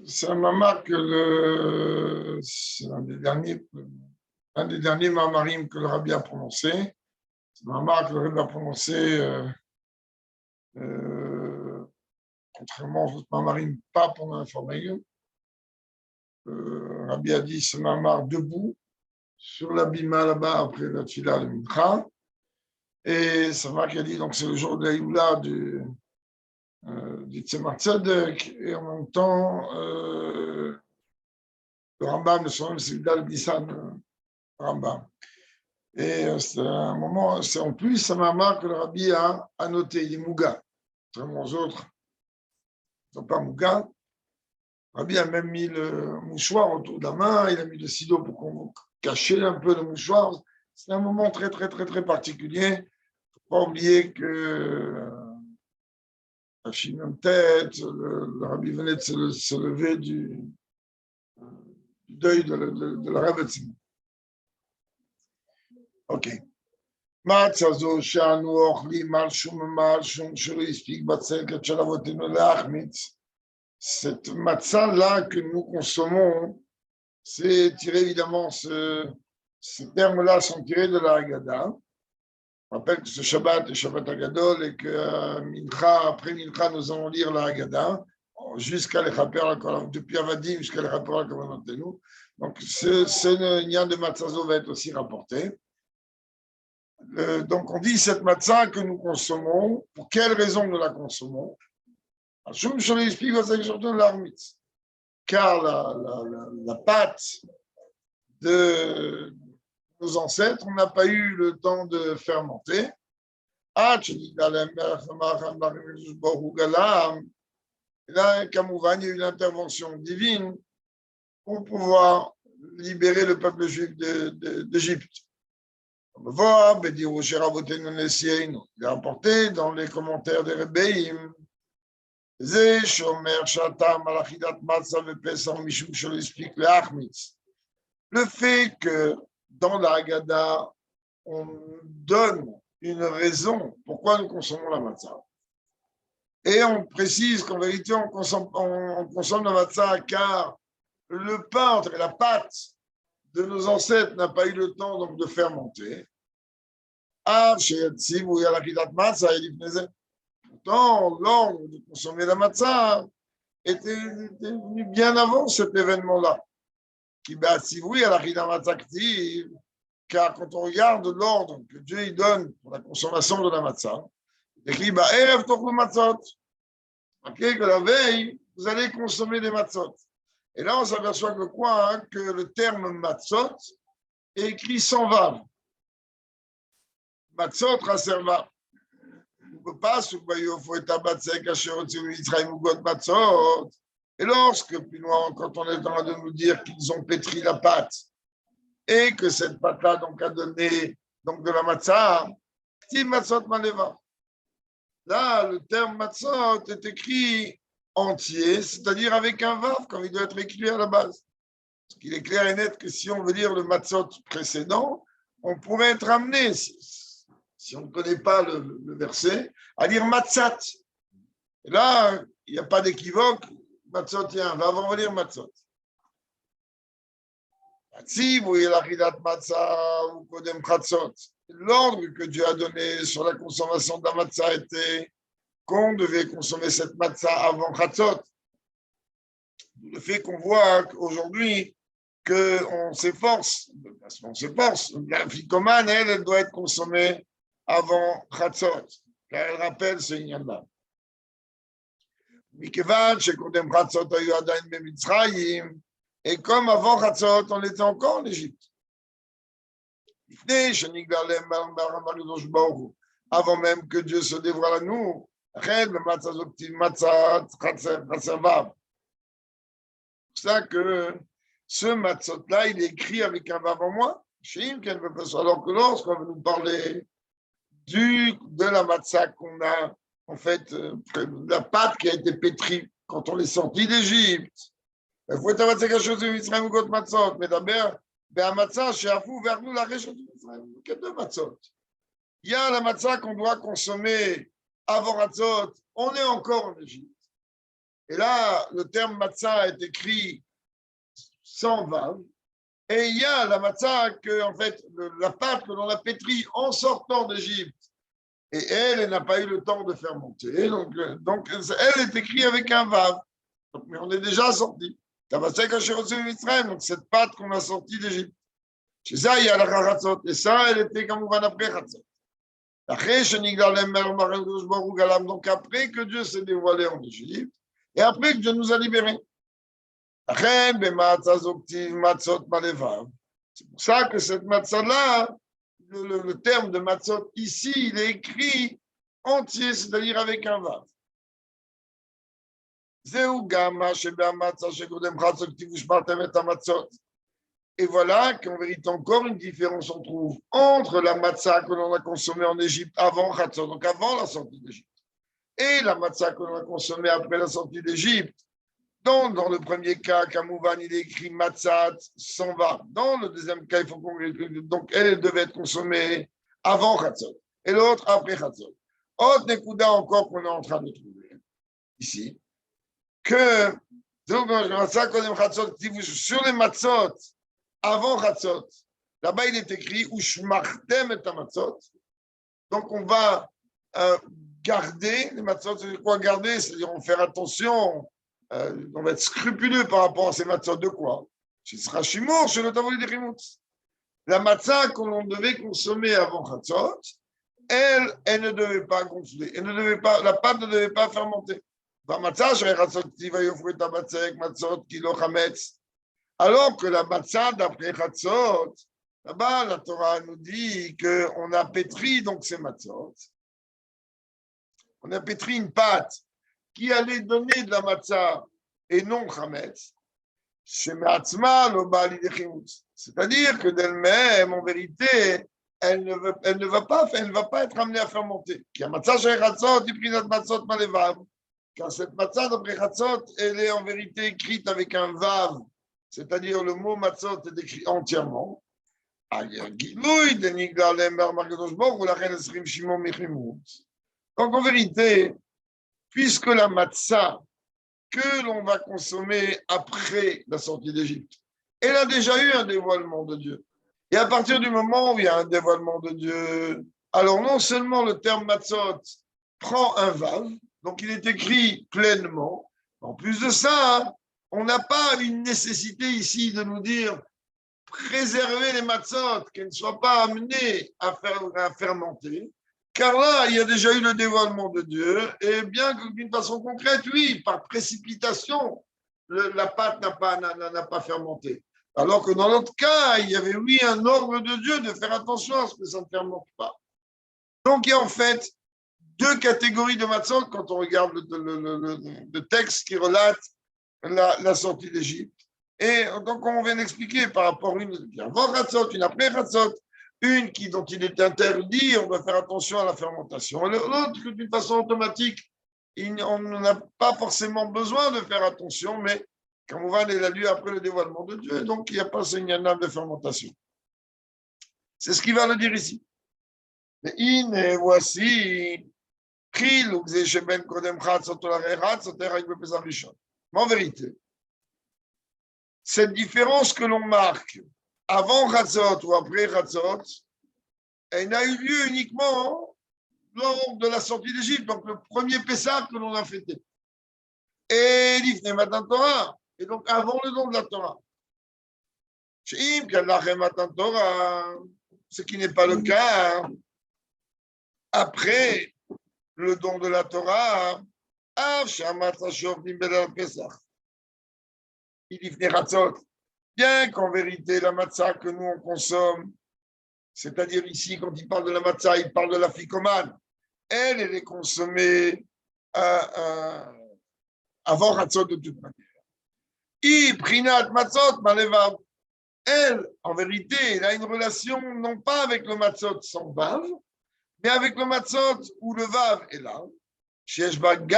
C'est un mamar c'est un des derniers mamarim que le rabbi a prononcé. C'est un mamar que le rabbi a prononcé, contrairement aux autres mamarim, pas pendant un formel. Le rabbi a dit ce mamar debout, sur l'abîma là-bas, après la tfila de Mincha. Et c'est mamar qui a dit, donc c'est le jour de l'Aïoula du Tzemar Tzedek, et en même temps, le Rambam, le son c'est Vidal Nissan Rambam. Et c'est un moment, c'est en plus un mamar que le rabbi a annoté, il est Mouga. Contrairement aux autres, ils ne sont pas Mouga. Le rabbi a même mis le mouchoir autour de la main, il a mis le sido pour qu'on cache un peu le mouchoir. C'est un moment très, très, très, très particulier. Il ne faut pas oublier que la fille même tête, le rabbi venait de se lever du deuil de la Rebbetzin. Ok. מצה זו שאנו אוכלים על שום שלא הספיק בצלקת של אבותינו להחמיץ. Cette matzah-là que nous consommons, c'est tiré évidemment, ces termes-là sont tirés de la Haggadah. On rappelle que ce Shabbat est Shabbat Hagadol et que Mincha, après Mincha, nous allons lire la Haggadah jusqu'à l'Echaper, depuis Avadim jusqu'à l'Echaper la Kavanotenu. Donc, ce lien de Matzazo va être aussi rapporté. Donc, on dit cette matzah que nous consommons, pour quelle raison nous la consommons? Car la pâte de nos ancêtres, on n'a pas eu le temps de fermenter. Là, Kamouvan, il y a eu une intervention divine pour pouvoir libérer le peuple juif d'Égypte. Il a rapporté dans les commentaires des Rebbeim le fait que dans la Haggadah, on donne une raison pourquoi nous consommons la matzah. Et on précise qu'en vérité, on consomme la matzah car le pain, la pâte de nos ancêtres n'a pas eu le temps donc de fermenter. Pourtant, l'ordre de consommer la matzah était venu bien avant cet événement-là. Car quand on regarde l'ordre que Dieu donne pour la consommation de la matzah, il écrit que la veille, vous allez consommer des matzot. Et là, on s'aperçoit que quoi hein, que le terme matzot est écrit sans vav. Matzot raserva. On ne peut pas, et lorsque, plus loin, quand on est en train de nous dire qu'ils ont pétri la pâte et que cette pâte-là donc, a donné donc, de la matzah, là, le terme matzot est écrit entier, c'est-à-dire avec un vav, comme il doit être écrit à la base. Parce qu'il est clair et net que si on veut lire le matzot précédent, on pourrait être amené, si on ne connaît pas le verset, à lire matzat. Et là, il n'y a pas d'équivoque, matzot, il y a un vav, on va lire matzot. L'ordre que Dieu a donné sur la consommation de la matzah était qu'on devait consommer cette matzah avant Chatzot. Le fait qu'on voit aujourd'hui qu'on s'efforce, la ficomane, elle doit être consommée avant Chatzot, car elle rappelle ce Inyan-là. Et comme avant Chatzot, on était encore en Égypte. Avant même que Dieu se dévoile à nous, c'est pour ça que ce matzot-là, il est écrit avec un vav en moins, alors que lorsqu'on va nous parler de la matzah qu'on a, en fait, la pâte qui a été pétrie quand on est sorti d'Égypte. Il faut être quelque chose de Mitzrayim ou d'autres matzot, mais d'abord, la matzah, chez Afou, vers nous, la région de Mitzrayim, il y a deux matzot. Il y a la matzah qu'on doit consommer avant Hatzot, on est encore en Égypte. Et là, le terme matzah est écrit sans vav. Et il y a la matzah que, en fait, la pâte que l'on a pétrie en sortant d'Égypte. Et elle n'a pas eu le temps de fermenter. Donc, elle est écrite avec un vav. Donc, mais on est déjà sorti. Donc, cette pâte qu'on a sortie d'Égypte. Chez ça, il y a la Charatzot. Et ça, elle était comme on va après Charatzot. Donc, après que Dieu s'est dévoilé en Égypte, et après que Dieu nous a libérés. C'est pour ça que cette matzah-là, le terme de matzot ici, il est écrit entier, c'est-à-dire avec un vav. Et voilà qu'en vérité, encore une différence on trouve entre la matzah que l'on a consommée en Égypte avant Chatzot, donc avant la sortie d'Égypte, et la matzah que l'on a consommée après la sortie d'Égypte. Dans le premier cas, Kamouvan, il est écrit matzat sans va. Dans le deuxième cas, il faut qu'on. Donc, elle devait être consommée avant Chatzot. Et l'autre après Chatzot. Autre Nekuda encore qu'on est en train de trouver ici, que sur les matzot avant Chatzot, là-bas il est écrit Ushmartem et matzot. Donc, on va garder les matzot. C'est quoi garder? C'est-à-dire, on va faire attention. On va être scrupuleux par rapport à ces matzot de quoi? Ce sera chimour chez le tavoli des chimoutz. La matzah qu'on devait consommer avant Chatzot, elle ne devait pas gonfler, la pâte ne devait pas fermenter. Dans matzah, alors que la matzah d'après Chatzot, là-bas, la Torah nous dit qu'on a pétri donc ces matzot. On a pétri une pâte qui allait donner de la matzah et non chametz, c'est-à-dire que d'elle-même, en vérité, elle ne va pas être amenée à fermenter. Car cette matzah d'après Chatzot, elle est en vérité écrite avec un vav, c'est-à-dire le mot matzot est écrit entièrement. Donc en vérité, puisque la matzah que l'on va consommer après la sortie d'Égypte, elle a déjà eu un dévoilement de Dieu. Et à partir du moment où il y a un dévoilement de Dieu, alors non seulement le terme matzot prend un vav, donc il est écrit pleinement, en plus de ça, on n'a pas une nécessité ici de nous dire préserver les matzot, qu'elles ne soient pas amenées à fermenter, car là, il y a déjà eu le dévoilement de Dieu, et bien que d'une façon concrète, oui, par précipitation, la pâte n'a pas fermenté. Alors que dans l'autre cas, il y avait, oui, un ordre de Dieu de faire attention à ce que ça ne fermente pas. Donc, il y a en fait deux catégories de matzot quand on regarde le texte qui relate la sortie d'Égypte. Et donc, on vient d'expliquer par rapport à une avant Chatzot, une après Chatzot, une dont il est interdit, on doit faire attention à la fermentation. L'autre, d'une façon automatique, on n'a pas forcément besoin de faire attention, mais comme on va aller la lui après le dévoilement de Dieu, donc il n'y a pas ce nianam de fermentation. C'est ce qu'il va le dire ici. Et voici, mais en vérité, cette différence que l'on marque avant Chatzot ou après Chatzot, elle n'a eu lieu uniquement lors de la sortie d'Égypte, donc le premier Pessah que l'on a fêté. Et l'Ifne Matan Torah, et donc avant le don de la Torah. Ce qui n'est pas le cas après le don de la Torah, bien qu'en vérité, la matzah que nous on consomme, c'est-à-dire ici, quand il parle de la matzah, il parle de la ficomane, elle est consommée avant Chatzot de toute manière. Elle, en vérité, elle a une relation non pas avec le matzot sans vav, mais avec le matzot où le vav est là. C'est-à-dire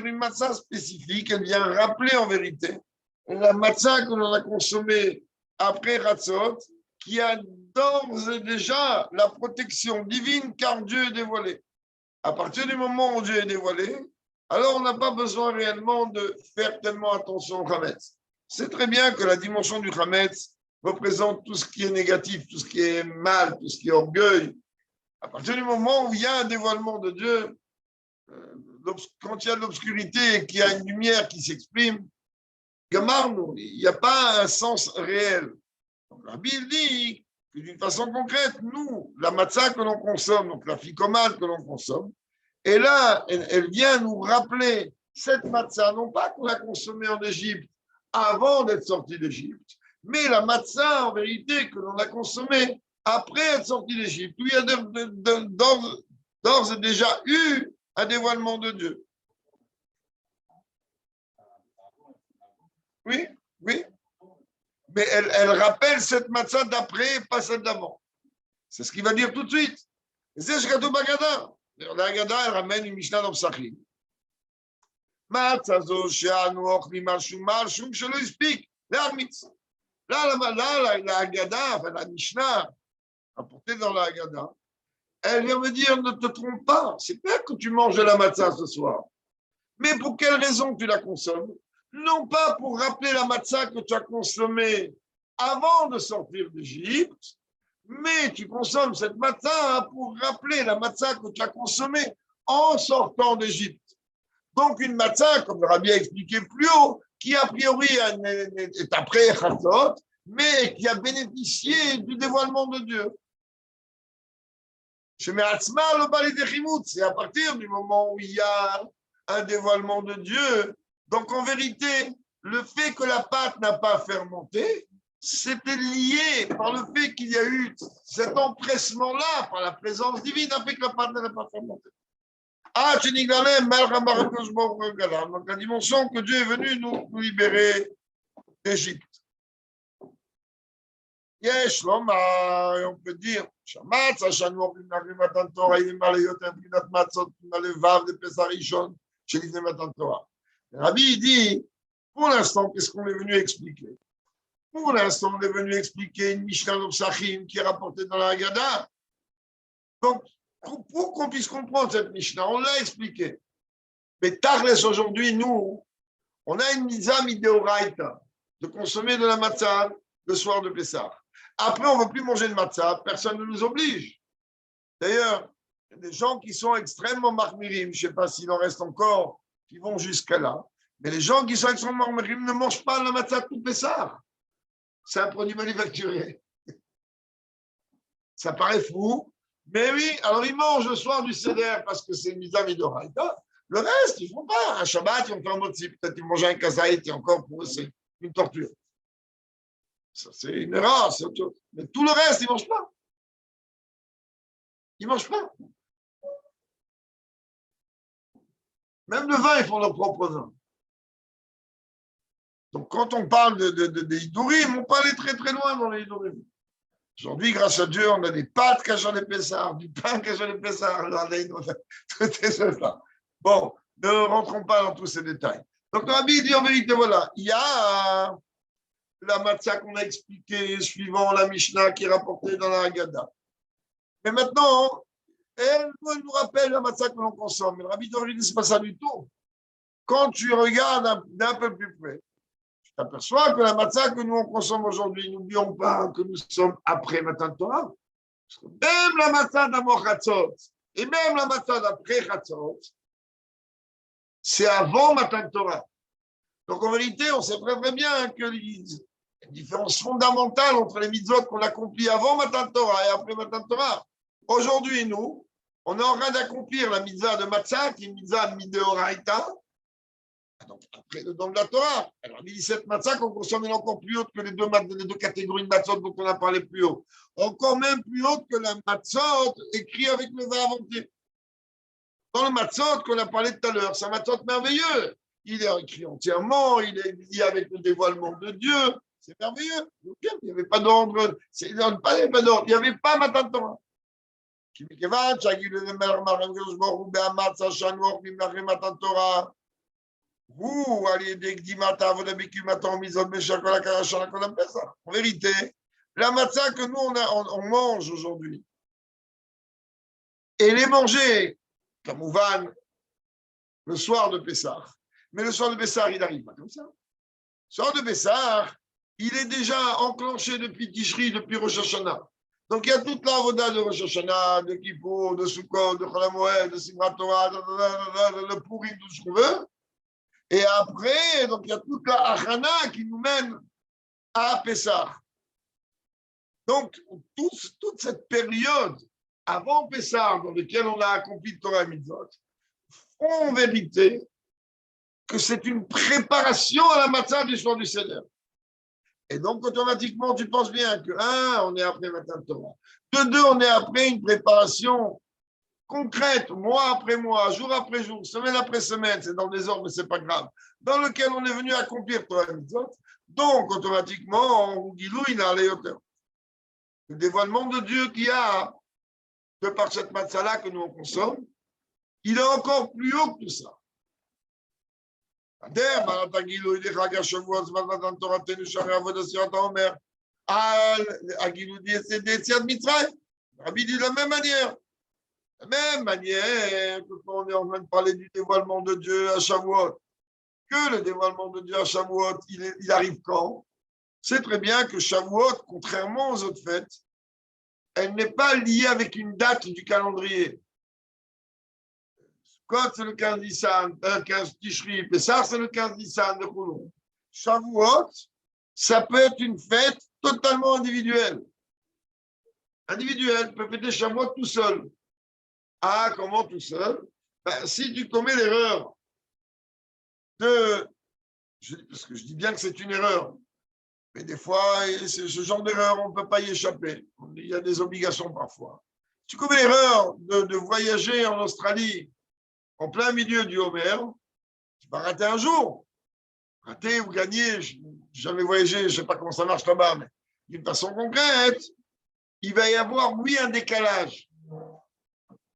une matzah spécifique, elle vient rappeler en vérité la matzah que l'on a consommée après Chatzot, qui a d'ores et déjà la protection divine car Dieu est dévoilé. À partir du moment où Dieu est dévoilé, alors on n'a pas besoin réellement de faire tellement attention au Hametz. C'est très bien que la dimension du Hametz représente tout ce qui est négatif, tout ce qui est mal, tout ce qui est orgueil. À partir du moment où il y a un dévoilement de Dieu, quand il y a de l'obscurité et qu'il y a une lumière qui s'exprime, Gamarno, il n'y a pas un sens réel. Donc, la Bible dit que d'une façon concrète, nous, la matzah que l'on consomme, donc la ficomane que l'on consomme, et là, elle vient nous rappeler cette matzah, non pas qu'on l'a consommée en Égypte avant d'être sorti d'Égypte, mais la matzah, en vérité, que l'on a consommée après être sorti d'Égypte, où il y a d'ores et déjà eu un dévoilement de Dieu. Oui, oui. Mais elle rappelle cette matzah d'après, pas celle d'avant. C'est ce qu'il va dire tout de suite. Et c'est ce qu'a tout Bagada. La Haggadah, elle ramène une Mishnah dans Psachim. Matzah zo she'anu ochlim al shum shelo explique. L'armitz. Là, la Haggadah, enfin la Mishnah, apportée dans la Haggadah, elle vient me dire, ne te trompe pas. C'est pas que tu manges de la matzah ce soir. Mais pour quelle raison tu la consommes? Non pas pour rappeler la matzah que tu as consommée avant de sortir d'Égypte, mais tu consommes cette matzah pour rappeler la matzah que tu as consommée en sortant d'Égypte. Donc une matzah, comme le Rabbi a expliqué plus haut, qui a priori est après Chatzot, mais qui a bénéficié du dévoilement de Dieu. C'est à partir du moment où il y a un dévoilement de Dieu. Donc, en vérité, le fait que la pâte n'a pas fermenté, c'était lié par le fait qu'il y a eu cet empressement-là, par la présence divine, a fait que la pâte n'a pas fermenté. Ah, tu dis donc la dimension que Dieu est venu nous libérer d'Égypte. Yesh lomar, et on peut dire, Shamatza, Shanor, Bimari, Matan Torah, il est malé, Yotem, Prinat Matzot, Malé, Vav, de Pesarichon, chez l'Ivne Matan Torah. Rabbi dit, pour l'instant, qu'est-ce qu'on est venu expliquer? Pour l'instant, on est venu expliquer une Mishnah d'Opsachim qui est rapportée dans la Haggadah. Donc, pour qu'on puisse comprendre cette Mishnah, on l'a expliqué. Mais Tarles, aujourd'hui, nous, on a une mitzvah midéoraïta de consommer de la matzah le soir de Pessah. Après, on ne veut plus manger de matzah, personne ne nous oblige. D'ailleurs, il y a des gens qui sont extrêmement marmirim, je ne sais pas s'il en reste encore, qui vont jusqu'à là, mais les gens qui sont extrêmement marmirim ne mangent pas la matzah tout Pessah. C'est un produit manufacturé. Ça paraît fou, mais oui, alors ils mangent le soir du Seder parce que c'est une mitzvah midoraïta. Le reste, ils ne font pas. Un Shabbat, ils vont faire un motzi. Peut-être qu'ils mangent un kazaït et encore pour eux, c'est une torture. Ça, c'est une erreur, c'est autre chose. Mais tout le reste, ils ne mangent pas. Ils ne mangent pas. Même le vin, ils font leur propre vin. Donc, quand on parle des Hidurim, on peut aller très très loin dans les Hidurim. Aujourd'hui, grâce à Dieu, on a des pâtes cachant les Pessars, du pain cachant les Pessars, tout est ça. Bon, ne rentrons pas dans tous ces détails. Donc, le Rabbi dit en vérité, voilà, il y a la matzah qu'on a expliquée suivant la Mishnah qui est rapportée dans la Haggadah. Mais maintenant, elle nous rappelle la matzah que l'on consomme. Mais le Rabbi dit, ce n'est pas ça du tout. Quand tu regardes d'un peu plus près, tu t'aperçois que la matzah que nous on consomme aujourd'hui, n'oublions pas que nous sommes après Matan Torah. Même la matzah d'Amor Chatzot et même la matzah d'après Chatzot, c'est avant Matan Torah. Donc en vérité, on sait très très bien qu'il y a une différence fondamentale entre les mitzvot qu'on accomplit avant Matan Torah et après Matan Torah. Aujourd'hui, nous, on est en train d'accomplir la mitzvah de matzah, qui est une mitzvah midéoraïta, donc après le don de la Torah. Alors, il dit cette matzah qu'on consomme est encore plus haute que les deux catégories de matzot dont on a parlé plus haut. Encore même plus haute que la matzot écrit avec le vin inventé. Dans le matzot qu'on a parlé tout à l'heure, c'est un matzot merveilleux. Il est écrit entièrement, il est lié avec le dévoilement de Dieu. C'est merveilleux. Donc, il n'y avait pas d'ordre. Il n'y avait pas Matan Torah. En vérité, la matzah que nous on mange aujourd'hui, et les manger, comme Ouvan, le soir de Pessah. Mais le soir de Pessah, il n'arrive pas comme ça. Le soir de Pessah, il est déjà enclenché depuis Tishri, depuis Rosh Hashanah. Donc, il y a toute la avoda de Rosh Hashanah, de Kippour, de Sukkot, de Chol HaMoed, de Simchat Torah, le Purim, tout ce qu'on veut. Et après, donc, il y a toute la Achana qui nous mène à Pessah. Donc, toute cette période avant Pessah, dans laquelle on a accompli Torah et Mitzvot, font en vérité que c'est une préparation à la matzah du soir du Seder. Et donc, automatiquement, tu penses bien que, un, on est après Matin de Torah. De deux, on est après une préparation concrète, mois après mois, jour après jour, semaine après semaine, c'est dans le désordre, mais ce n'est pas grave, dans lequel on est venu accomplir Torah et Mitzvot. Donc, automatiquement, on guilou, il a allé hauteur. Le dévoilement de Dieu qu'il y a, de par cette matzah-là que nous on consomme, il est encore plus haut que tout ça. Rabbi dit de la même manière. De la même manière que quand on est en train de parler du dévoilement de Dieu à Shavuot, que le dévoilement de Dieu à Shavuot, il arrive quand? C'est très bien que Shavuot, contrairement aux autres fêtes, elle n'est pas liée avec une date du calendrier. Quand c'est le 15 Nissan, 15 Tishri, Pessah, c'est le 15 Nissan de Koulon. Shavuot, ça peut être une fête totalement individuelle. Individuelle, peut fêter Shavuot tout seul. Ah, comment tout seul? Ben, si tu commets l'erreur parce que je dis bien que c'est une erreur, mais des fois, ce genre d'erreur, on ne peut pas y échapper. Il y a des obligations parfois. Si tu commets l'erreur de voyager en Australie en plein milieu du Homer, tu vas rater un jour. Rater ou gagner, je n'ai jamais voyagé, je ne sais pas comment ça marche là-bas, mais d'une façon concrète, il va y avoir, oui, un décalage.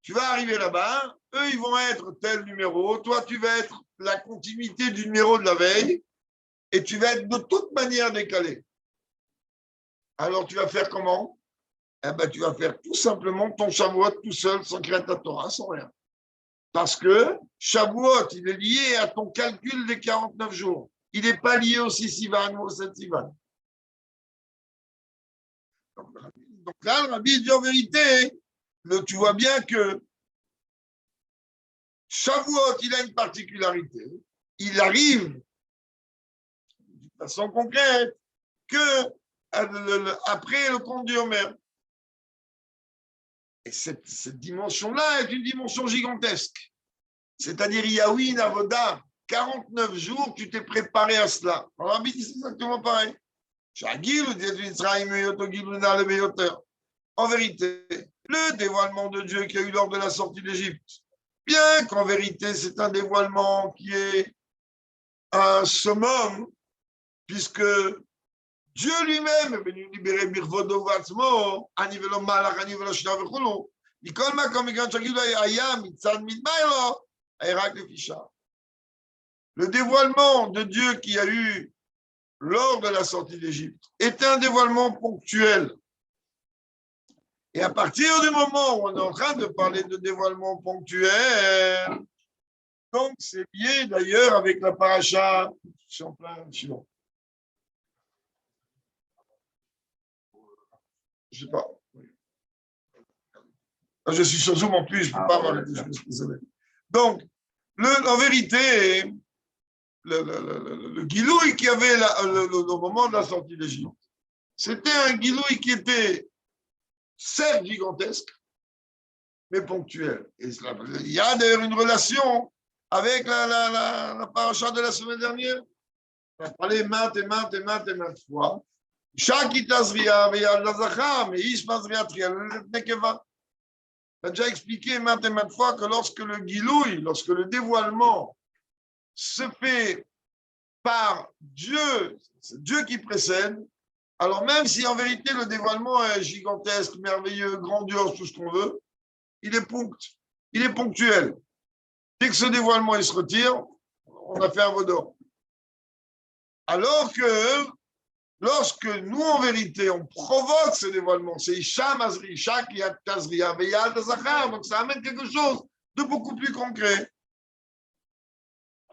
Tu vas arriver là-bas, eux, ils vont être tel numéro, toi, tu vas être la continuité du numéro de la veille, et tu vas être de toute manière décalé. Alors, tu vas faire comment? Eh ben, tu vas faire tout simplement ton Shavuot tout seul, sans créer ta Torah, sans rien. Parce que Shavuot, il est lié à ton calcul des 49 jours. Il n'est pas lié au 6 Sivan ou au 7 Sivan. Donc là, le Rabbi dit en vérité, tu vois bien que Shavuot, il a une particularité. Il arrive, de façon concrète, que après le compte du Homer. Et cette dimension-là est une dimension gigantesque. C'est-à-dire, il y a oui une avoda, 49 jours, tu t'es préparé à cela. Alors, Rabbi dit exactement pareil. En vérité, le dévoilement de Dieu qu'il y a eu lors de la sortie d'Égypte, bien qu'en vérité, c'est un dévoilement qui est un summum, puisque Dieu lui-même est venu libérer Birvodo Vatzmo, Anivelo Malach, Anivelo Shna Vechulu. Mikol Makom, Mikol Shagilu Ayam, Mitzad Midmailo, Ayrak Lefisha. Le dévoilement de Dieu qu'il y a eu lors de la sortie d'Égypte est un dévoilement ponctuel. Et à partir du moment où on est en train de parler de dévoilement ponctuel, donc c'est lié d'ailleurs avec la paracha, je suis en plein suivant. Je ne sais pas. Je suis sur Zoom en plus, je ne peux pas avoir les choses. Désolé. Donc, en vérité, le guilouï qu'il y avait au moment de la sortie d'Égypte, c'était un guilouï qui était certes gigantesque, mais ponctuel. Et il y a d'ailleurs une relation avec la paracha de la semaine dernière. On a parlé maintes et maintes et maintes et maintes fois. Chaque itazria, mais on a déjà expliqué maintes et maintes fois que lorsque le guilouï, lorsque le dévoilement se fait par Dieu, c'est Dieu qui précède, alors même si en vérité le dévoilement est gigantesque, merveilleux, grandiose, tout ce qu'on veut, il est ponctuel. Dès que ce dévoilement il se retire, on a fait un vaudor. Alors que lorsque nous, en vérité, on provoque ce dévoilement, c'est Isha Mazri, Isha qui a Tazri, Aveyal Zachar, donc ça amène quelque chose de beaucoup plus concret.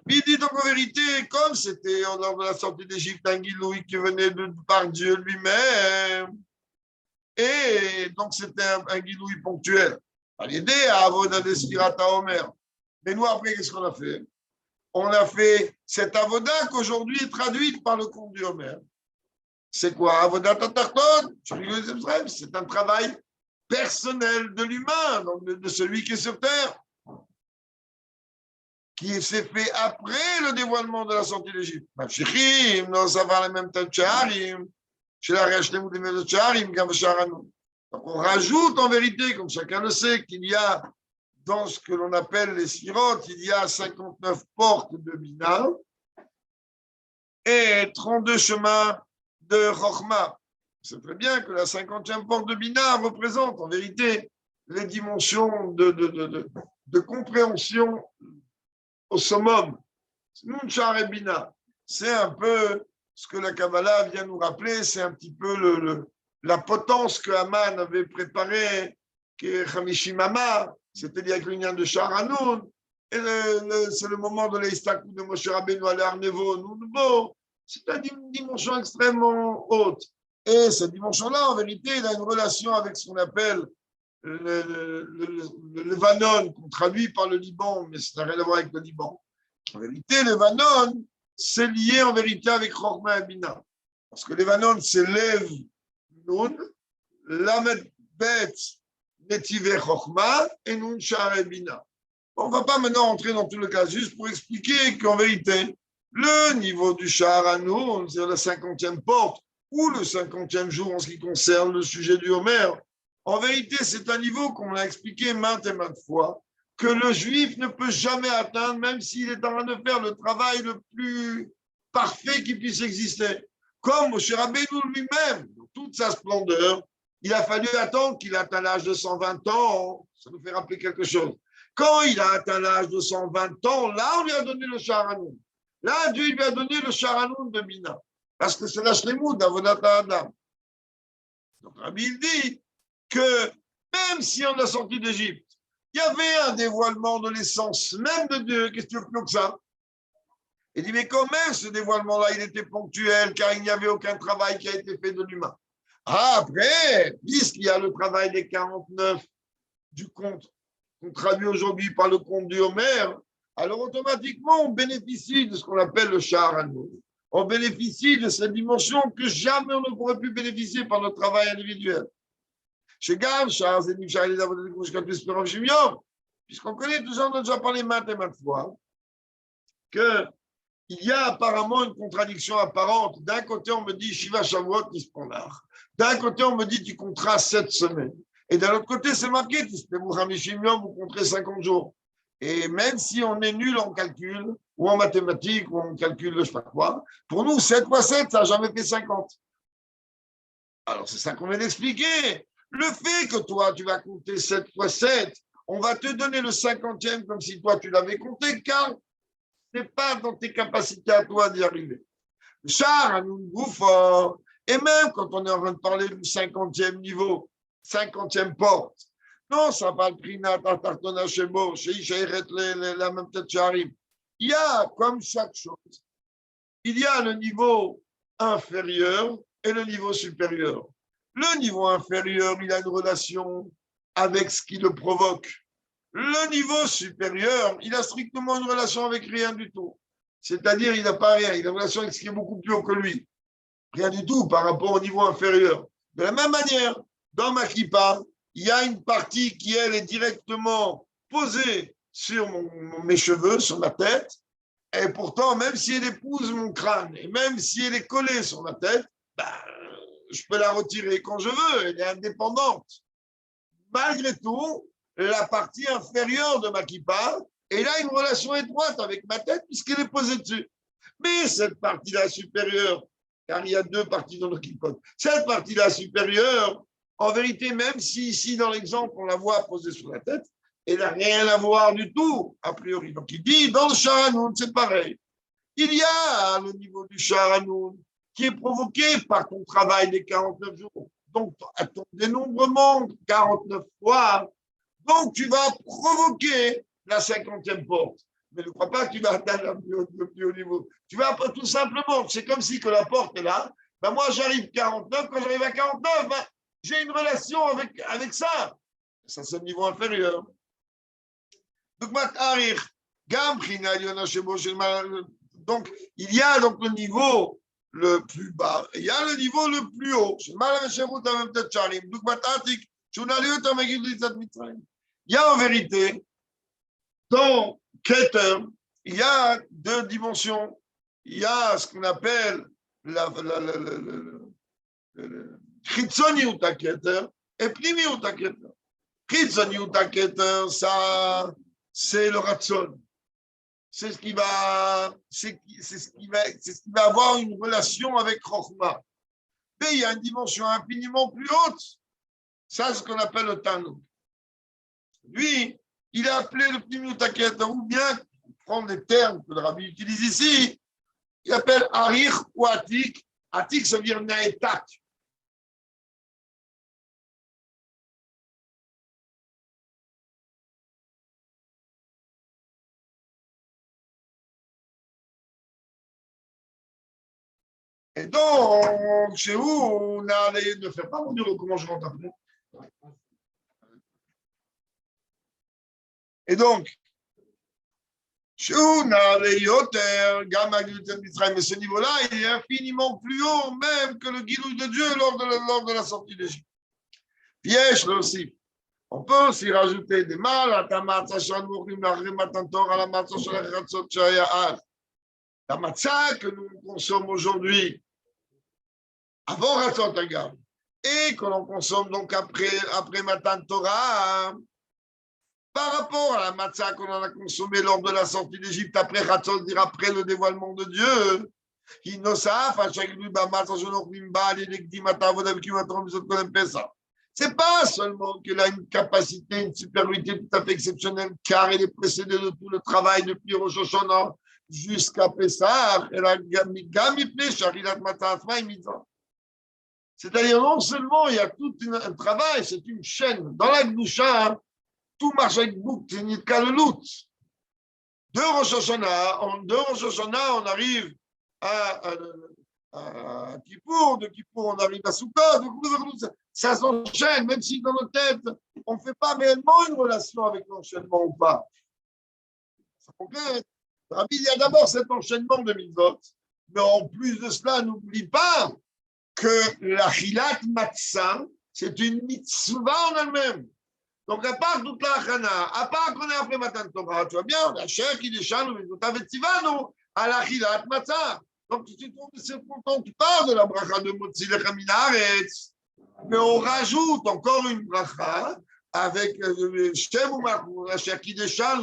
Il dit donc en vérité, comme c'était lors de la sortie d'Égypte, un guilouï qui venait par Dieu lui-même, et donc c'était un guilouï ponctuel. À l'idée à Avoda de Spirata Omer. Mais nous, après, qu'est-ce qu'on a fait? On a fait cette Avoda qu'aujourd'hui est traduite par le conte du Homer. C'est quoi? Avoda Tatarton? C'est un travail personnel de l'humain, donc de celui qui est sur terre, qui s'est fait après le dévoilement de la sortie d'Égypte. Donc on rajoute en vérité, comme chacun le sait, qu'il y a dans ce que l'on appelle les sirotes, il y a 59 portes de Bina et 32 chemins de Chokhmah. C'est très bien que la 50e porte de Bina représente en vérité les dimensions de compréhension au summum. Nunchar et Bina, c'est un peu ce que la Kabbalah vient nous rappeler, c'est un petit peu la potence que Haman avait préparée, qui est Hamishimama, c'est-à-dire avec l'union de Shahanoun, et c'est le moment de l'Eistakou de Moshe Rabbeinu à l'Arnevo, Nounbo, c'est une dimension extrêmement haute. Et cette dimension-là, en vérité, il a une relation avec ce qu'on appelle le Lebanon, qu'on traduit par le Liban, mais ça n'a rien à voir avec le Liban. En vérité, le Lebanon, c'est lié en vérité avec Chokhmah et Bina. Parce que le Lebanon, c'est Lev Nun, Lamed Bet, Netive Chokhmah et Nun Sha'ar et Bina. On ne va pas maintenant entrer dans tout le cas, juste pour expliquer qu'en vérité, le niveau du Sha'ar Hanoun, c'est la 50e porte, ou le 50e jour en ce qui concerne le sujet du Homer, en vérité, c'est un niveau qu'on a expliqué maintes et maintes fois, que le juif ne peut jamais atteindre, même s'il est en train de faire le travail le plus parfait qui puisse exister. Comme Moshe Rabbeinu lui-même, dans toute sa splendeur, il a fallu attendre qu'il atteigne l'âge de 120 ans. Ça nous fait rappeler quelque chose. Quand il a atteint l'âge de 120 ans, là, on lui a donné le Shahanoun. Là, Dieu lui a donné le Shahanoun de Bina. Parce que c'est la Shlemut d'Avodat Adam. Donc, Rabbi, il dit que même si on a sorti d'Égypte, il y avait un dévoilement de l'essence même de Dieu. Qu'est-ce que tu veux plus que ça? Il dit, mais quand même, ce dévoilement-là, il était ponctuel, car il n'y avait aucun travail qui a été fait de l'humain. Ah, après, puisqu'il y a le travail des 49 du conte, qu'on traduit aujourd'hui par le conte du Homer, alors automatiquement, on bénéficie de ce qu'on appelle le Sha'ar Hanoun. On bénéficie de cette dimension que jamais on ne pourrait plus bénéficier par notre travail individuel. Chez Gav, puisqu'on connaît, tout ça, on a déjà parlé maintes et maintes fois, qu'il y a apparemment une contradiction apparente. D'un côté, on me dit Shiva Shavuot Nispondar. D'un côté, on me dit tu compteras 7 semaines. Et d'un autre côté, c'est marqué vous compterez 50 jours. Et même si on est nul en calcul, ou en mathématiques, ou en calcul de je ne sais pas quoi, pour nous, 7 fois 7, ça n'a jamais fait 50. Alors, c'est ça qu'on vient d'expliquer. Le fait que toi, tu vas compter 7 fois 7, on va te donner le 50e comme si toi, tu l'avais compté, car ce n'est pas dans tes capacités à toi d'y arriver. Char, à nous fort. Et même quand on est en train de parler du 50e niveau, 50e porte, non, ça va le prina, tartona, chebo, la même tête j'arrive. Il y a, comme chaque chose, il y a le niveau inférieur et le niveau supérieur. Le niveau inférieur, il a une relation avec ce qui le provoque. Le niveau supérieur, il a strictement une relation avec rien du tout. C'est-à-dire, il n'a pas rien, il a une relation avec ce qui est beaucoup plus haut que lui. Rien du tout par rapport au niveau inférieur. De la même manière, dans ma kippa, il y a une partie qui, elle, est directement posée sur mes cheveux, sur ma tête, et pourtant, même si elle épouse mon crâne, et même si elle est collée sur ma tête, je peux la retirer quand je veux, elle est indépendante. Malgré tout, la partie inférieure de ma kippa, elle a une relation étroite avec ma tête puisqu'elle est posée dessus. Mais cette partie-là supérieure, car il y a deux parties dans le kippot, cette partie-là supérieure, en vérité, même si ici, dans l'exemple, on la voit posée sur la tête, elle n'a rien à voir du tout, a priori. Donc, il dit, dans le Sha'ar Hanoun, c'est pareil. Il y a le niveau du Sha'ar Hanoun qui est provoqué par ton travail des 49 jours. Donc, à ton dénombrement, 49 fois, donc tu vas provoquer la 50e porte. Mais ne crois pas que tu vas atteindre le plus haut niveau. Tu vas tout simplement, c'est comme si que la porte est là. Ben moi, j'arrive 49. Quand j'arrive à 49, ben, j'ai une relation avec ça. Ça, c'est le niveau inférieur. Donc, il y a donc le niveau le plus bas. Il y a le niveau le plus haut. Il y a en vérité, dans Keter, il y a deux dimensions. Il y a ce qu'on appelle Chitzoniut Keter et Pnimiut Keter. Chitzoniut Keter, ça, c'est le Ratson. C'est ce qui va avoir une relation avec Chokhmah. Mais il y a une dimension infiniment plus haute. Ça, c'est ce qu'on appelle le Tanouk. Lui, il a appelé le Pnimiut Keter, ou bien, prendre les termes que le rabbi utilise ici, il appelle Arich ou Atik. Atik, ça veut dire Naetak. Et donc, chez où on a les... Ne fais pas mon Dieu, comment je rentre après. Et donc, chez où on a les Yoter, Gamma, mais ce niveau-là, il est infiniment plus haut même que le Guilouille de Dieu lors de la sortie d'Égypte. Piège aussi. On peut aussi rajouter des mal à ta matzah, à la matzah, la matzah que nous consommons aujourd'hui avant Ratzot Agam et que l'on consomme donc après Matan Torah, par rapport à la matzah qu'on en a consommée lors de la sortie d'Égypte après Ratzot, dire après le dévoilement de Dieu. C'est pas seulement qu'elle a une capacité, une supériorité tout à fait exceptionnelle, car elle est précédée de tout le travail depuis Rosh Hashanah jusqu'à Pessah. Elle a c'est-à-dire, non seulement il y a tout un travail, c'est une chaîne. Dans la Gdusha, tout marche avec boucle, c'est une caloute. De Rosh Hashanah, on arrive à Kippour, de Kippour, on arrive à Sukkot, ça s'enchaîne, même si dans nos têtes, on ne fait pas réellement une relation avec l'enchaînement ou pas. Il y a d'abord cet enchaînement de mitzvot, mais en plus de cela, n'oublie pas que la chilat matzah, c'est une mitzvah en elle-même. Donc, à part toute la chana, à part qu'on est après Matan Torah, tu vois bien, la chair qui déchale, à la chilat matzah. Donc, c'est content, tu parles de la bracha de Motzi Lechem min haaretz, mais on rajoute encore une bracha avec Shem ou Machou, la chair qui déchale,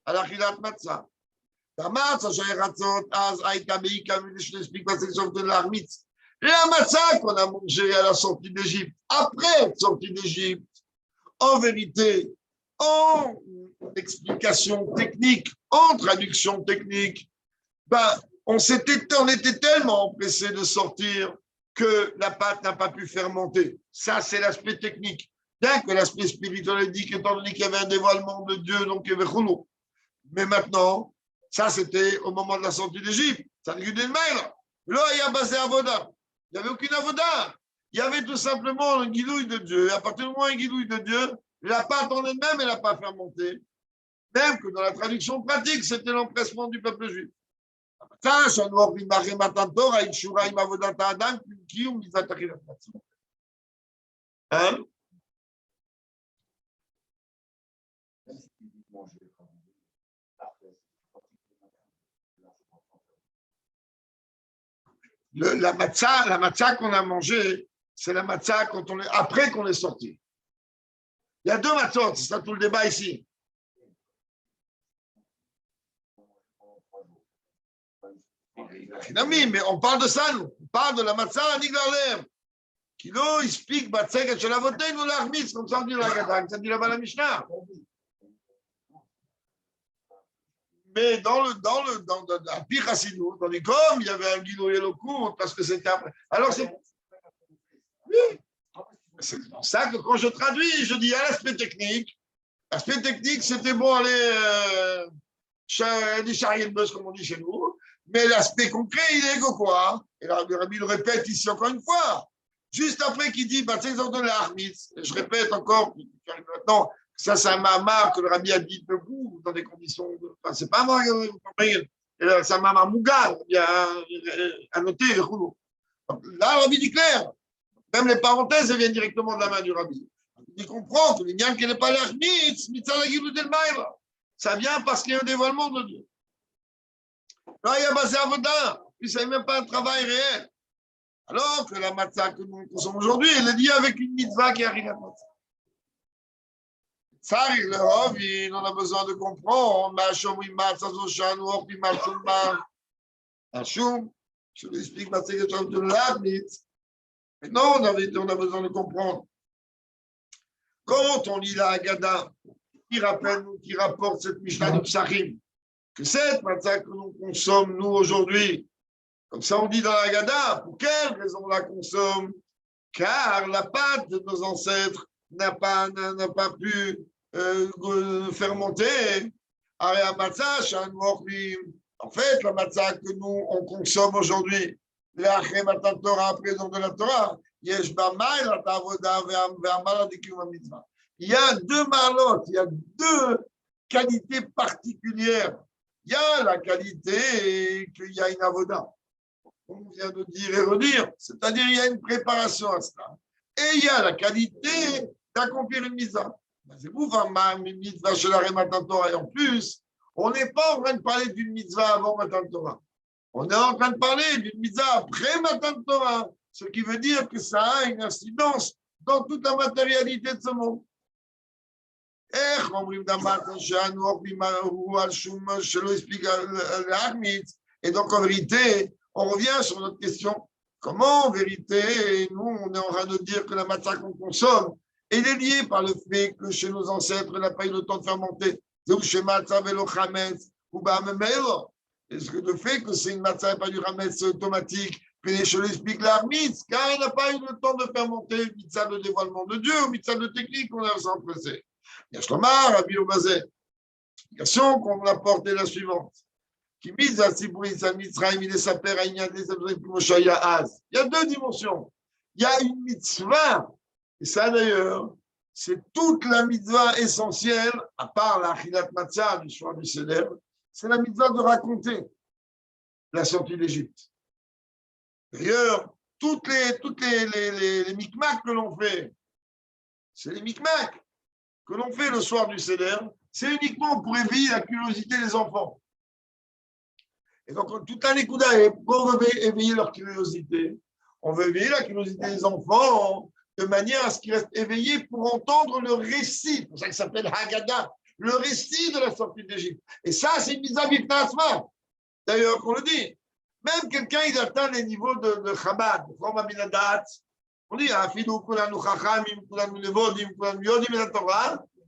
à la chilat matzah. La matzah, je t'explique pas, c'est une sorte de l'armitz. La matzah qu'on a mangée à la sortie d'Égypte, après la sortie d'Égypte, en vérité, en explication technique, en traduction technique, ben, on était tellement empressé de sortir que la pâte n'a pas pu fermenter. Ça, c'est l'aspect technique. Bien que l'aspect spirituel dit qu'étant donné qu'il y avait un dévoilement de Dieu, donc il y avait Khounou. Mais maintenant, ça, c'était au moment de la sortie d'Égypte. Ça n'a eu des mails. Là, il y a basé Avoda. Il n'y avait aucune Avoda. Il y avait tout simplement un guidouille de Dieu. Et à partir du moment où un guidouille de Dieu, la pâte en elle-même, elle n'a pas fermenté. Même que dans la traduction pratique, c'était l'empressement du peuple juif. Hein? La matzah qu'on a mangée, c'est la matzah après qu'on est sorti. Il y a deux matzot, c'est ça tout le débat ici. Mais on parle de ça, nous. On parle de la matzah à Nigdaler. Kilo, il explique, Batsek, je la voté, nous la remise, comme ça on dit la Gadag, ça dit là-bas la Mishnah. Mais dans la pire Hassidout, on dit comme il y avait un guidon Yellow parce que c'était après. Alors c'est. Oui. C'est pour ça que quand je traduis, je dis à l'aspect technique. L'aspect technique, c'était bon, allez. des charriers de bœuf, comme on dit chez nous, mais l'aspect concret, il est quoi? Et là, le Rabbi le répète ici encore une fois, juste après qu'il dit, bah, c'est de la harmitz. Je répète encore, maintenant, ça, c'est un mamar que le Rabbi a dit debout, dans des conditions, enfin, c'est pas moi, c'est un mamar mougal, il y a à noter, là, le Rabbi dit clair, même les parenthèses, elles viennent directement de la main du Rabbi. Il comprend que bien qu'il n'est pas l'harmitz, mitzvah la gilou del maïla. Ça vient parce qu'il y a un dévoilement de Dieu. Là, il y a basé à Avoda, puis ça n'est même pas un travail réel. Alors que la matzah que nous consommons aujourd'hui, elle est liée avec une mitzvah qui arrive à matzah. Ça, le Rav, il en a besoin de comprendre. Je lui explique ma sélection de l'Arnitz. Maintenant, on a besoin de comprendre. Quand on lit la Haggadah, qui rappelle, qui rapporte cette Mishnah de Psachim, que cette matzah que nous consommons, nous, aujourd'hui, comme ça on dit dans la Haggadah, pour quelle raison on la consomme? Car la pâte de nos ancêtres n'a pas pu fermenter. En fait, la matzah que nous, on consomme aujourd'hui, après présent de la Torah, il y a deux malotes, il y a deux qualités particulières. Il y a la qualité qu'il y a une avoda, on vient de dire et redire, c'est-à-dire il y a une préparation à cela. Et il y a la qualité d'accomplir une mitzvah. C'est vous, une mitzvah chez la Matan Torah. Et en plus, on n'est pas en train de parler d'une mitzvah avant Matan Torah. On est en train de parler d'une mitzvah après Matan Torah, ce qui veut dire que ça a une incidence dans toute la matérialité de ce monde. Et donc, en vérité, on revient sur notre question. Comment, en vérité, nous, on est en train de dire que la matzah qu'on consomme, elle est liée par le fait que chez nos ancêtres, elle n'a pas eu le temps de fermenter. Est-ce que le fait que c'est une matzah et pas du hametz automatique, je l'explique l'armitz, car elle n'a pas eu le temps de fermenter, mitzvah de dévoilement de Dieu, mitzvah de technique, on a s'empressé. Il y a Shlomar, Rabbi Obazé. L'explication qu'on apporte est la suivante. Il y a deux dimensions. Il y a une mitzvah, et ça d'ailleurs, c'est toute la mitzvah essentielle, à part la Achilat Matzah du soir du Seder, c'est la mitzvah de raconter la sortie d'Égypte. D'ailleurs, toutes les micmacs que l'on fait, c'est les micmacs que l'on fait le soir du Seder, c'est uniquement pour éveiller la curiosité des enfants. Et donc, tout un écouda, et pourquoi on veut éveiller leur curiosité? On veut éveiller la curiosité des enfants de manière à ce qu'ils restent éveillés pour entendre le récit. C'est pour ça que ça s'appelle Haggadah, le récit de la sortie d'Égypte. Et ça, c'est une mise à Bifnasma. D'ailleurs, qu'on le dit. Même quelqu'un, il atteint les niveaux de Chabad, on dit,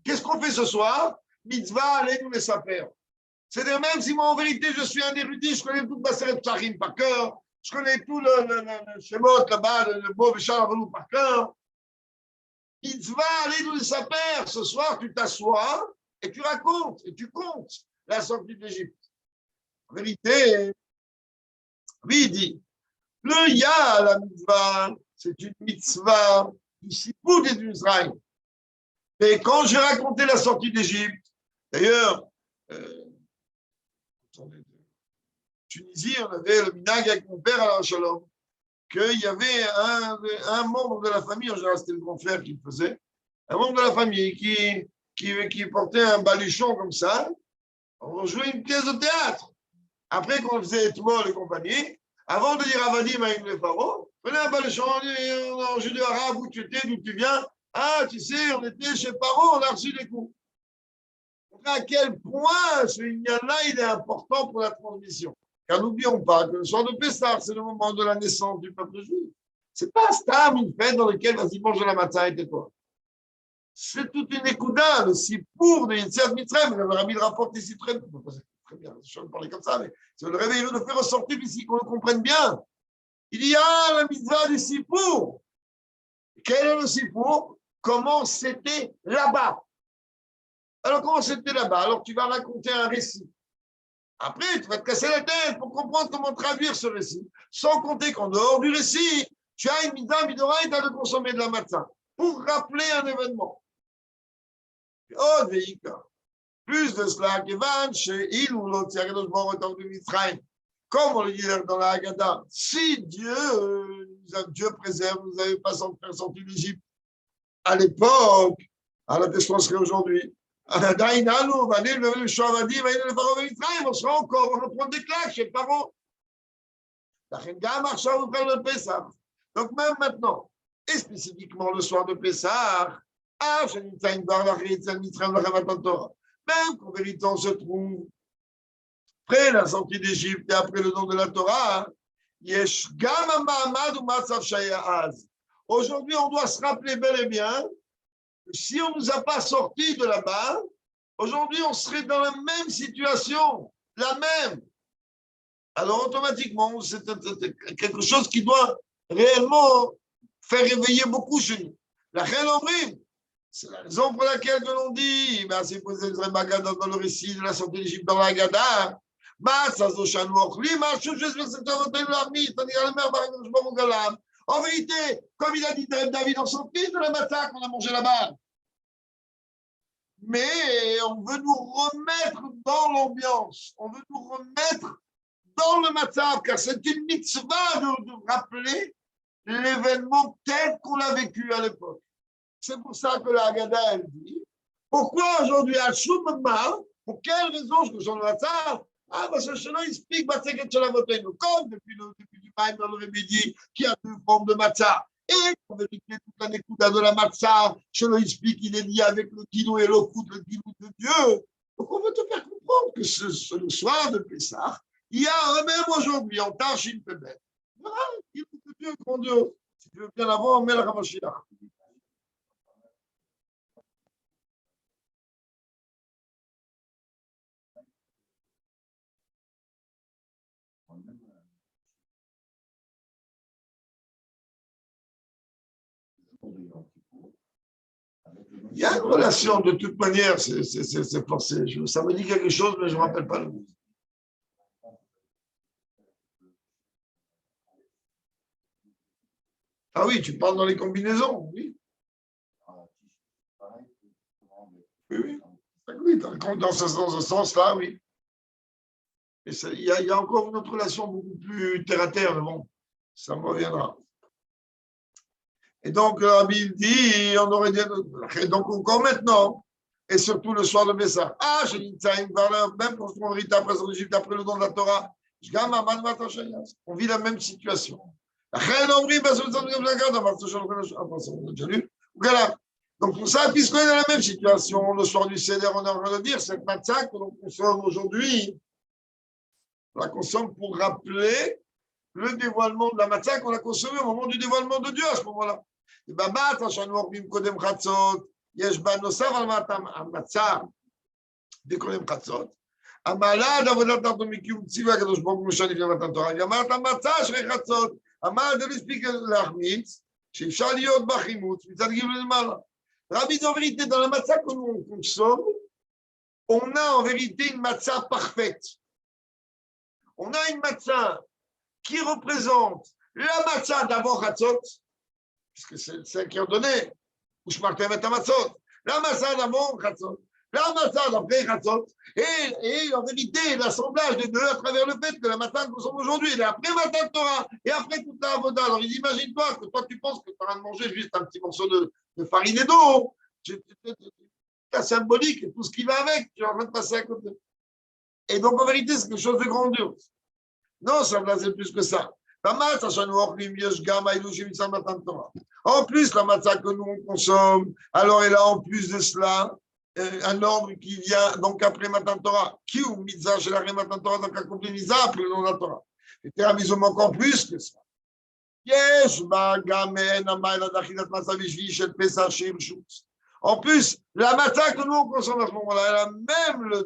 qu'est-ce qu'on fait ce soir? Mitzvah, allez nous les saper. C'est-à-dire, même si moi, en vérité, je suis un érudit, je connais tout le Baseret Psachim par cœur, je connais tout le Shemot là-bas, le Beau Béchar par cœur. Mitzvah, allez nous les saper. Ce soir, tu t'assois et tu racontes, et tu comptes la sortie d'Égypte. En vérité, oui, il dit, le Ya, la mitzvah, c'est une mitzvah du Sipoud et du Israël. Et quand j'ai raconté la sortie d'Égypte, d'ailleurs, en Tunisie, on avait le minag avec mon père à la Shalom, qu'il y avait un membre de la famille, en général c'était le grand frère qui le faisait, un membre de la famille qui portait un baluchon comme ça, on jouait une pièce de théâtre. Après qu'on faisait Etmol et compagnie, avant de dire Avadim à une Faro, prenez un baluchon, en judéo-arabe, où tu étais, d'où tu viens. Ah, tu sais, on était chez Paro, on a reçu des coups. À quel point ce lien-là, il est important pour la transmission. Car n'oublions pas que le soir de Pessah, c'est le moment de la naissance du peuple juif. Ce n'est pas Stam, une fête dans laquelle vas-y mange la matzah et tais-toi. C'est toute une écouda, le sipour de Yetziat Mitzrayim. Le Rabbi le rapporte ici très bien, je vais parler comme ça, mais c'est le réveil de faire ressortir ici, qu'on le comprenne bien. Il y a la mitzvah du sipour. Quel est le sipour? Comment c'était là-bas? Alors, comment c'était là-bas? Alors, tu vas raconter un récit. Après, tu vas te casser la tête pour comprendre comment traduire ce récit. Sans compter qu'en dehors du récit, tu as une mitzvah midoraïta de consommer de la matzah pour rappeler un événement. Oh, Veika. Plus de cela, Kevan, chez Il ou l'autre, de Mitzrayim. Comme on le dit dans la Haggadah, si Dieu préserve, vous n'avez pas sorti d'Égypte à l'époque, à la distance qu'aujourd'hui, on sera encore, on va prendre des claques chez Paro. Donc même maintenant, et spécifiquement le soir de Pessah, même qu'en vérité on se trouve après la sortie d'Égypte et après le don de la Torah, aujourd'hui on doit se rappeler bel et bien que si on ne nous a pas sortis de là-bas, aujourd'hui on serait dans la même situation, la même. Alors automatiquement, c'est quelque chose qui doit réellement faire réveiller beaucoup chez nous. La reine Omrim, c'est la raison pour laquelle l'on dit, c'est posé dans le récit de la sortie d'Égypte dans la Haggadah. En vérité, comme il a dit David, on s'en fiche de la matzah qu'on a mangé là-bas. Mais on veut nous remettre dans l'ambiance. On veut nous remettre dans le matzah, car c'est une mitzvah de rappeler l'événement tel qu'on l'a vécu à l'époque. C'est pour ça que la Haggadah, elle dit, pourquoi aujourd'hui, à Shumma, pour quelle raison je me sens le matzah? Parce que cela explique comme depuis du Maïm dans le Rémédi, qui a deux formes de matzah. Et en vérité, toute la Nekuda de la matzah, cela explique qu'il est lié avec le Gilou et le Gilou de Dieu. Donc on veut te faire comprendre que ce soir de Pessah, il y a même aujourd'hui, en Tachin Pebet, voilà, Gilou de Dieu, grand Dieu. Si tu veux bien l'avoir, on met la Ramashiach. Il y a une relation, de toute manière, c'est forcé. Ça me dit quelque chose, mais je ne me rappelle pas le mot. Ah oui, tu parles dans les combinaisons, oui. Oui, oui, dans ce sens-là, oui. Il y a encore une autre relation beaucoup plus terre à terre, mais bon, ça me reviendra. Et donc, Rabbi dit, on aurait dit, donc encore maintenant, et surtout le soir de Pessah. J'ai dit, même quand on vit après l'Égypte, après le don de la Torah, on vit la même situation. Donc, pour ça, puisqu'on est dans la même situation, le soir du Seder, on est en train de dire, cette matzah que l'on consomme aujourd'hui, on la consomme pour rappeler le dévoilement de la matzah qu'on a consommé au moment du dévoilement de Dieu à ce moment-là. יש בה נוסף על המצה דקודם חצות. המעלה עד עבודת נתון מקיום ציווי הקדוש ברוך הוא משנה לפני מתן תורה. גמרת המצה אחרי חצות. המעלה זה לא הספיק להחמיץ, שאפשר להיות בה חימוץ מצד ג' למעלה. Rabbi, en vérité, dans la matzah que nous on consomme, on a en vérité une matzah parfaite. On a une matzah qui représente la matzah d'avant Chatzot, puisque c'est celle qui est ordonnée. La matzah d'avant Chatzot, la matzah d'après Chatzot, et en vérité, l'assemblage des deux à travers le fait que la matzah que nous sommes aujourd'hui, elle est après Matan Torah et après toute la avoda. Alors, imagine-toi que toi, tu penses que tu auras de manger juste un petit morceau de farine et d'eau. La symbolique et tout ce qui va avec, tu es en train de passer à côté. Et donc, en vérité, c'est quelque chose de grandiose. Non, ça va, c'est plus que ça. En plus, la matzah que nous on consomme, alors elle a en plus de cela un ordre qui vient donc après Matan Torah. Qui ou mitzvah chez la Matan Torah, donc accompli mitzvah après le nom de la Torah. Et Teramisme encore plus que ça. En plus, la matzah que nous on consomme à ce moment-là, elle a même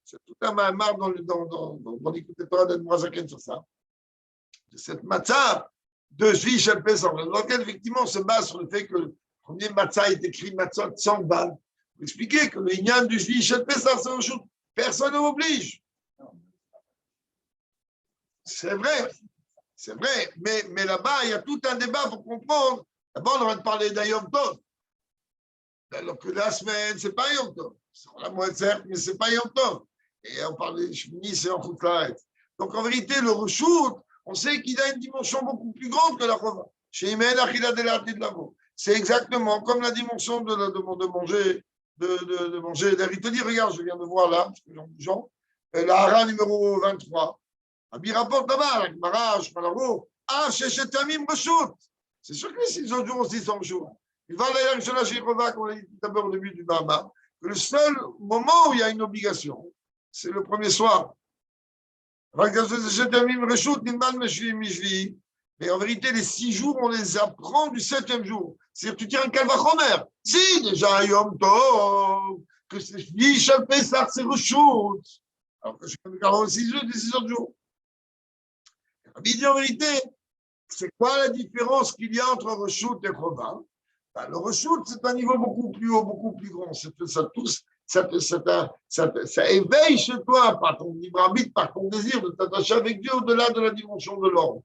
c'est tout un marre dans l'écoute Torah d'Edmorazaken sur ça. Cette matzah de Juif Shel Pesach, dans laquelle effectivement on se base sur le fait que le premier matzah est écrit matzah sans balle. Pour expliquer que le ignan du Juif Shel Pesach, c'est un jour, personne ne m'oblige. C'est vrai, mais là-bas, il y a tout un débat pour comprendre. D'abord, on va te parler d'un Yom Tov. Alors que la semaine, c'est pas Yom Tov. C'est la moitié, certes, mais c'est pas Yom Tov. Et on parle des Shmini, c'est en Khoutlaret. Donc en vérité, le reshoot, on sait qu'il a une dimension beaucoup plus grande que la Chova. Chez Imen, Achila de la Lavo. C'est exactement comme la dimension de manger. De manger. Il te dit, regarde, je viens de voir là, parce que gens, la hara numéro 23. Abi rapporte là-bas, la Gemara, je parle ah, chez Tamim Reshoot. C'est sûr que les 6 autres jours aussi sont jours. Il va d'ailleurs chez la Shirova, comme on l'a dit tout à l'heure au début du Baba, que le seul moment où il y a une obligation, c'est le premier soir. Mais en vérité, les 6 jours, on les apprend du 7e jour. C'est-à-dire que tu tiens un calvachomer. Si, déjà, Yom Tov, que c'est Yishal Pesach, c'est Reshoot. Alors que je peux me 6 autres jours. Il dit en vérité, c'est quoi la différence qu'il y a entre Reshoot et Chova? Le reshoot, c'est un niveau beaucoup plus haut, beaucoup plus grand. Ça éveille chez toi, par ton libre arbitre, par ton désir de t'attacher avec Dieu au-delà de la dimension de l'ordre.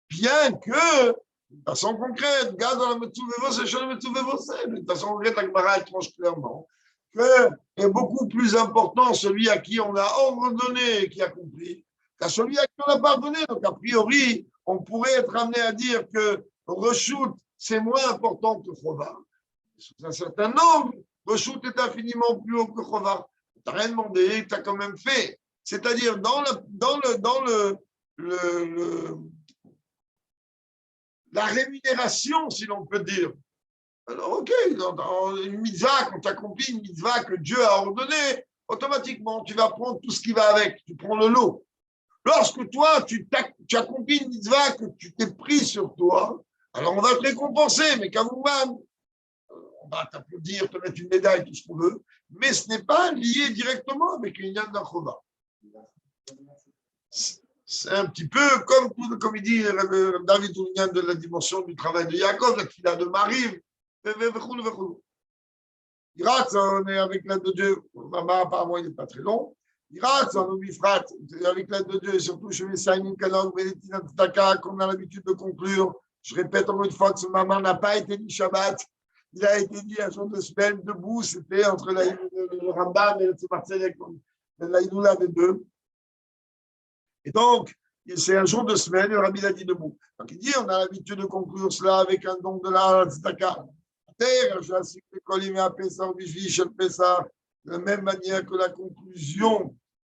Bien que, de façon concrète, garde dans la Metsuvevose et chez la Metsuvevose, de façon concrète, la Gemara tranche clairement que est beaucoup plus important celui à qui on a ordonné et qui a compris qu'à celui à qui on n'a pas ordonné. Donc, a priori, on pourrait être amené à dire que reshoot, c'est moins important que Chova. Sous un certain angle, Reshoot est infiniment plus haut que Chova. Tu n'as rien demandé, tu as quand même fait. C'est-à-dire, la rémunération, si l'on peut dire. Alors, ok, dans une mitzvah, quand tu accomplis une mitzvah que Dieu a ordonnée, automatiquement, tu vas prendre tout ce qui va avec. Tu prends le lot. Lorsque toi, tu accomplis une mitzvah que tu t'es pris sur toi, alors on va te récompenser, mais Kavouman, on va t'applaudir, te mettre une médaille, tout ce qu'on veut, mais ce n'est pas lié directement avec l'Inyan d'Achova. C'est un petit peu comme il dit David Ounyan de la dimension du travail de Yaakov, la qu'il a de Marie, Irat, on est avec l'aide de Dieu, Maman, apparemment, il n'est pas très long. Irat, on oublie Frat, avec l'aide de Dieu, et surtout chez les Saïnim Kanog, Vélétina Taka, qu'on a l'habitude de conclure. Je répète encore une fois que ce maman n'a pas été dit Shabbat. Il a été dit un jour de semaine debout. C'était entre le Rambam et le Tzemar la Iloula des deux. Et donc, c'est un jour de semaine et le Rabbi l'a dit debout. Donc, il dit on a l'habitude de conclure cela avec un don de la Tzedaka. De la même manière que la conclusion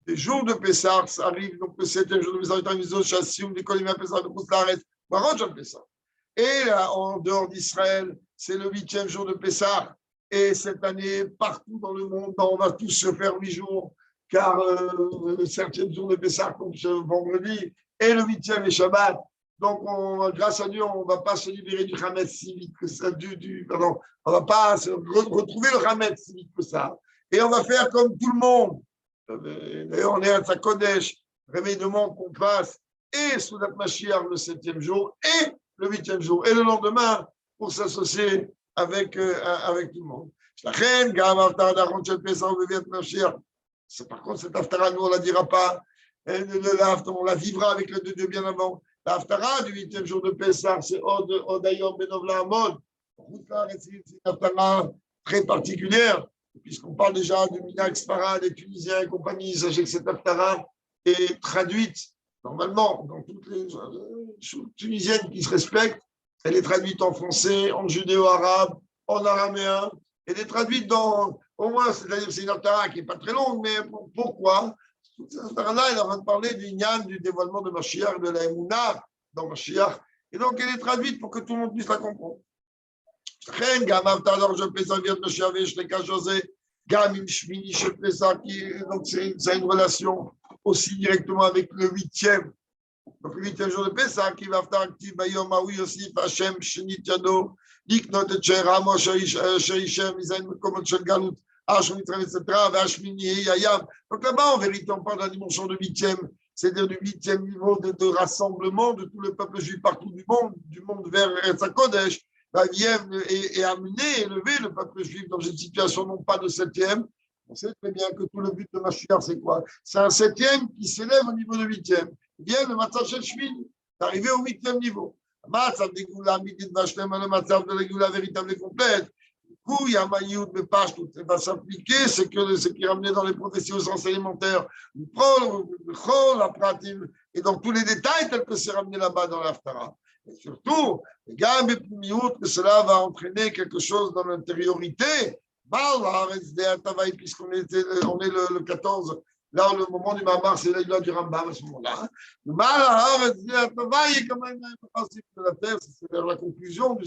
des jours de Pessah, ça arrive donc le 7e jour de Pessah, et là, en dehors d'Israël, c'est le 8e jour de Pessah. Et cette année, partout dans le monde, on va tous se faire 8 jours, car le 7e jour de Pessah tombe ce vendredi, et le 8e est Shabbat. Donc, grâce à Dieu, on ne va pas se libérer du Hametz si vite que ça. Pardon, on ne va pas retrouver le Hametz si vite que ça. Et on va faire comme tout le monde. D'ailleurs, on est à Kodesh, réveil de monde qu'on passe, et sous la Mashiach le 7e jour, et le 8e jour, et le lendemain, pour s'associer avec tout le monde. Par contre, cette Haftara, nous, on ne la dira pas. On la vivra avec le de Dieu bien avant. La Haftara du 8e jour de Pessah, c'est Odayom Benovla Amod. C'est une Haftara très particulière, puisqu'on parle déjà de Minak, Sfarad, des Tunisiens et compagnie. Sachez que cette Haftara est traduite, normalement, dans toutes les Tunisiennes qui se respectent. Elle est traduite en français, en judéo-arabe, en araméen. Elle est traduite dans, au moins, c'est-à-dire c'est une Haftara qui n'est pas très longue, mais pourquoi? Cette Haftara-là, elle est en train de parler du Nyan, du dévoilement de Mashiach, de la Emouna dans Mashiach. Et donc, elle est traduite pour que tout le monde puisse la comprendre. Donc, c'est une relation aussi directement avec le 8e. Donc, le 8e jour de Pessah, qui va faire actif, Bayom Aoui aussi, Hachem, Shenit Yado, Liknot et Cheramo, Sheishem, Isaïn, Mekomot Shel Galut, Hachem, etc., Vashmini, Yayam. Donc, là-bas, en vérité, on parle de la dimension de 8e, c'est-à-dire du 8e niveau de rassemblement de tout le peuple juif partout du monde vers Eretz HaKodesh, va vienne et amener, élever le peuple juif dans une situation non pas de 7e. On sait très bien que tout le but de Mashiach, c'est quoi? C'est un 7e qui s'élève au niveau de 8e. vient le Matzav Shel Shmini, d'arriver au 8e niveau. Matzav de Goula, Midin Vashlem, le Matzav de la Goula véritable et complète. Du coup, il y a Maïoud, mais pas tout va s'appliquer, c'est que ce qui est ramené dans les prophéties au sens élémentaire, la pratique, et dans tous les détails tels que c'est ramené là-bas dans l'Aftara. Et surtout, que cela va entraîner quelque chose dans l'intériorité. Puisqu'on est le 14, là, le moment du Mamar, c'est là du Rambam à ce moment-là. Le Mal est quand même le principe de la terre, c'est la conclusion du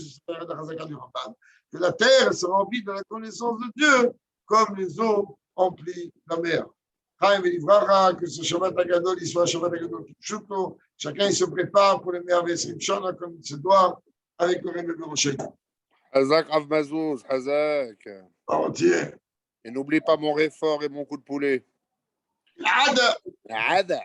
Rambam, que la terre se remplit de la connaissance de Dieu, comme les eaux emplissent la mer. Que ce Shabbat Agadol, il soit un Shabbat Agadol Chuto, chacun il se prépare pour les merveilles Shana comme il se doit, avec le Rebbe Rocher. Hazak Rav Mazouz, Hazak. Entier. Et n'oublie pas mon réfort et mon coup de poulet. Ada. Ada.